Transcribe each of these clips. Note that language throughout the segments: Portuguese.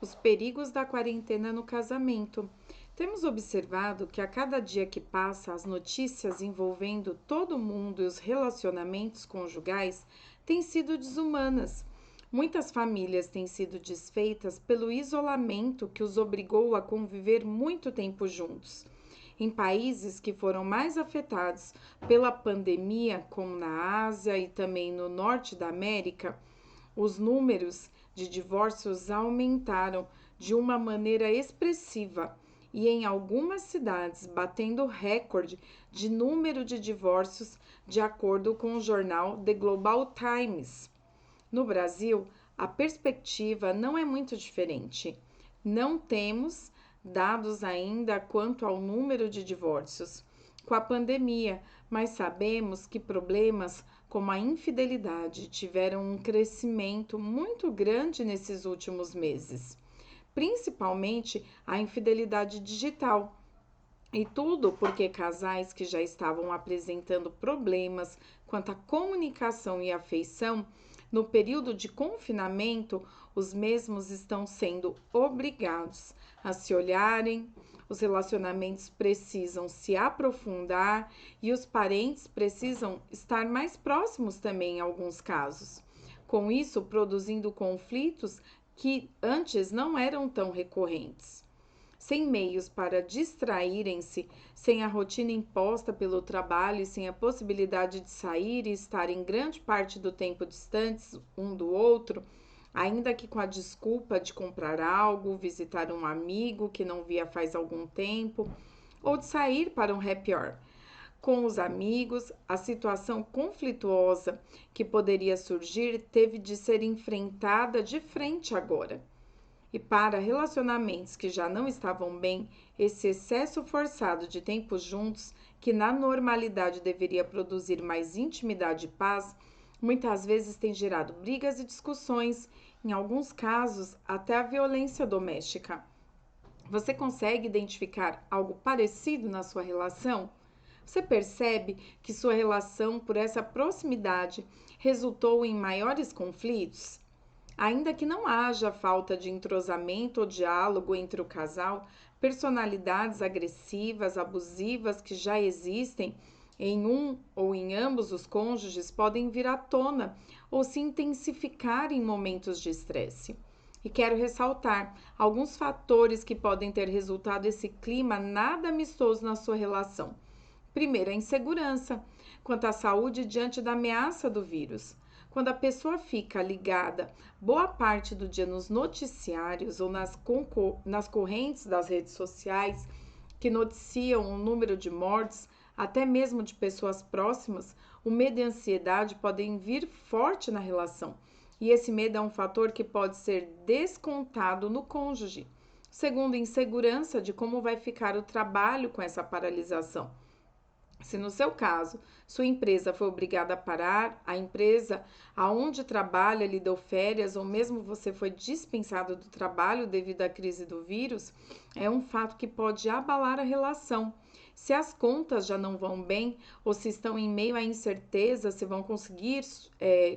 os perigos da quarentena no casamento. Temos observado que a cada dia que passa, as notícias envolvendo todo mundo e os relacionamentos conjugais têm sido desumanas. Muitas famílias têm sido desfeitas pelo isolamento que os obrigou a conviver muito tempo juntos. Em países que foram mais afetados pela pandemia, como na Ásia e também no norte da América, os números de divórcios aumentaram de uma maneira expressiva e em algumas cidades batendo recorde de número de divórcios, de acordo com o jornal The Global Times. No Brasil, a perspectiva não é muito diferente. Não temos dados ainda quanto ao número de divórcios com a pandemia, mas sabemos que problemas como a infidelidade tiveram um crescimento muito grande nesses últimos meses, principalmente a infidelidade digital. E tudo porque casais que já estavam apresentando problemas quanto à comunicação e afeição, no período de confinamento, os mesmos estão sendo obrigados a se olharem, os relacionamentos precisam se aprofundar e os parentes precisam estar mais próximos também em alguns casos. Com isso, produzindo conflitos que antes não eram tão recorrentes. Sem meios para distraírem-se, sem a rotina imposta pelo trabalho e sem a possibilidade de sair e estar em grande parte do tempo distantes um do outro, ainda que com a desculpa de comprar algo, visitar um amigo que não via faz algum tempo, ou de sair para um happy hour. Com os amigos, a situação conflituosa que poderia surgir teve de ser enfrentada de frente agora. E para relacionamentos que já não estavam bem, esse excesso forçado de tempo juntos, que na normalidade deveria produzir mais intimidade e paz, muitas vezes tem gerado brigas e discussões, em alguns casos até a violência doméstica. Você consegue identificar algo parecido na sua relação? Você percebe que sua relação, por essa proximidade, resultou em maiores conflitos? Ainda que não haja falta de entrosamento ou diálogo entre o casal, personalidades agressivas, abusivas que já existem em um ou em ambos os cônjuges podem vir à tona ou se intensificar em momentos de estresse. E quero ressaltar alguns fatores que podem ter resultado esse clima nada amistoso na sua relação. Primeiro, a insegurança quanto à saúde diante da ameaça do vírus. Quando a pessoa fica ligada boa parte do dia nos noticiários ou nas correntes das redes sociais que noticiam o número de mortes, até mesmo de pessoas próximas, o medo e a ansiedade podem vir forte na relação. E esse medo é um fator que pode ser descontado no cônjuge. Segundo, insegurança de como vai ficar o trabalho com essa paralisação. Se no seu caso, sua empresa foi obrigada a parar, a empresa aonde trabalha lhe deu férias ou mesmo você foi dispensado do trabalho devido à crise do vírus, é um fato que pode abalar a relação. Se as contas já não vão bem ou se estão em meio à incerteza se vão conseguir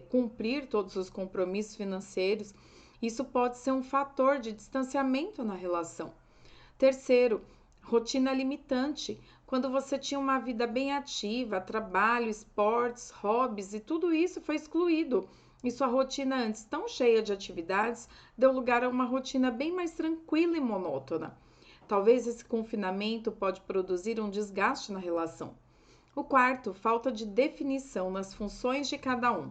cumprir todos os compromissos financeiros, isso pode ser um fator de distanciamento na relação. Terceiro, rotina limitante. Quando você tinha uma vida bem ativa, trabalho, esportes, hobbies e tudo isso foi excluído. E sua rotina antes tão cheia de atividades deu lugar a uma rotina bem mais tranquila e monótona. Talvez esse confinamento pode produzir um desgaste na relação. O quarto, falta de definição nas funções de cada um.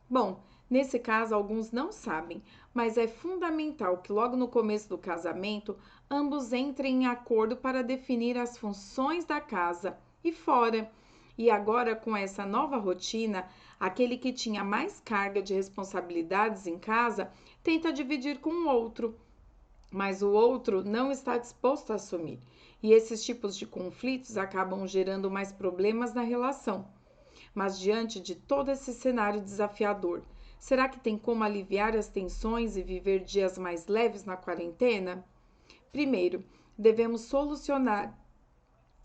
Bom, nesse caso alguns não sabem, mas é fundamental que logo no começo do casamento ambos entrem em acordo para definir as funções da casa e fora. E agora com essa nova rotina, aquele que tinha mais carga de responsabilidades em casa tenta dividir com o outro, mas o outro não está disposto a assumir. E esses tipos de conflitos acabam gerando mais problemas na relação. Mas diante de todo esse cenário desafiador, será que tem como aliviar as tensões e viver dias mais leves na quarentena? Primeiro, devemos solucionar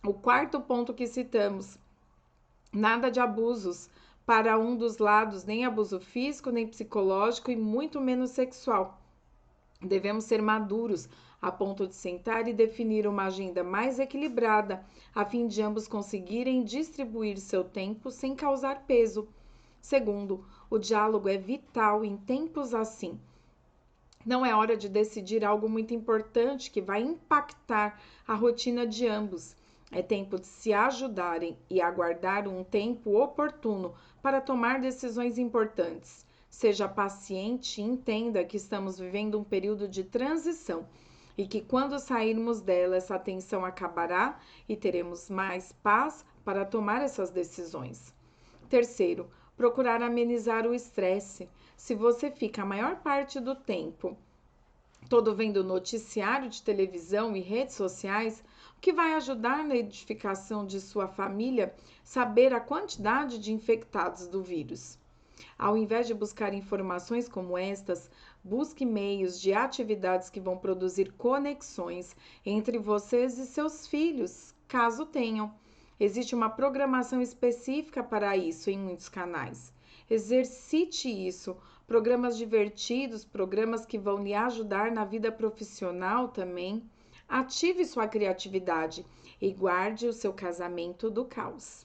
o quarto ponto que citamos: nada de abusos para um dos lados, nem abuso físico, nem psicológico e muito menos sexual. Devemos ser maduros a ponto de sentar e definir uma agenda mais equilibrada, a fim de ambos conseguirem distribuir seu tempo sem causar peso. Segundo, o diálogo é vital em tempos assim. Não é hora de decidir algo muito importante que vai impactar a rotina de ambos. É tempo de se ajudarem e aguardar um tempo oportuno para tomar decisões importantes. Seja paciente e entenda que estamos vivendo um período de transição e que quando sairmos dela, essa tensão acabará e teremos mais paz para tomar essas decisões. Terceiro, procurar amenizar o estresse. Se você fica a maior parte do tempo todo vendo noticiário de televisão e redes sociais, o que vai ajudar na edificação de sua família saber a quantidade de infectados do vírus. Ao invés de buscar informações como estas, busque meios de atividades que vão produzir conexões entre vocês e seus filhos, caso tenham. Existe uma programação específica para isso em muitos canais. Exercite isso. Programas divertidos, programas que vão lhe ajudar na vida profissional também. Ative sua criatividade e guarde o seu casamento do caos.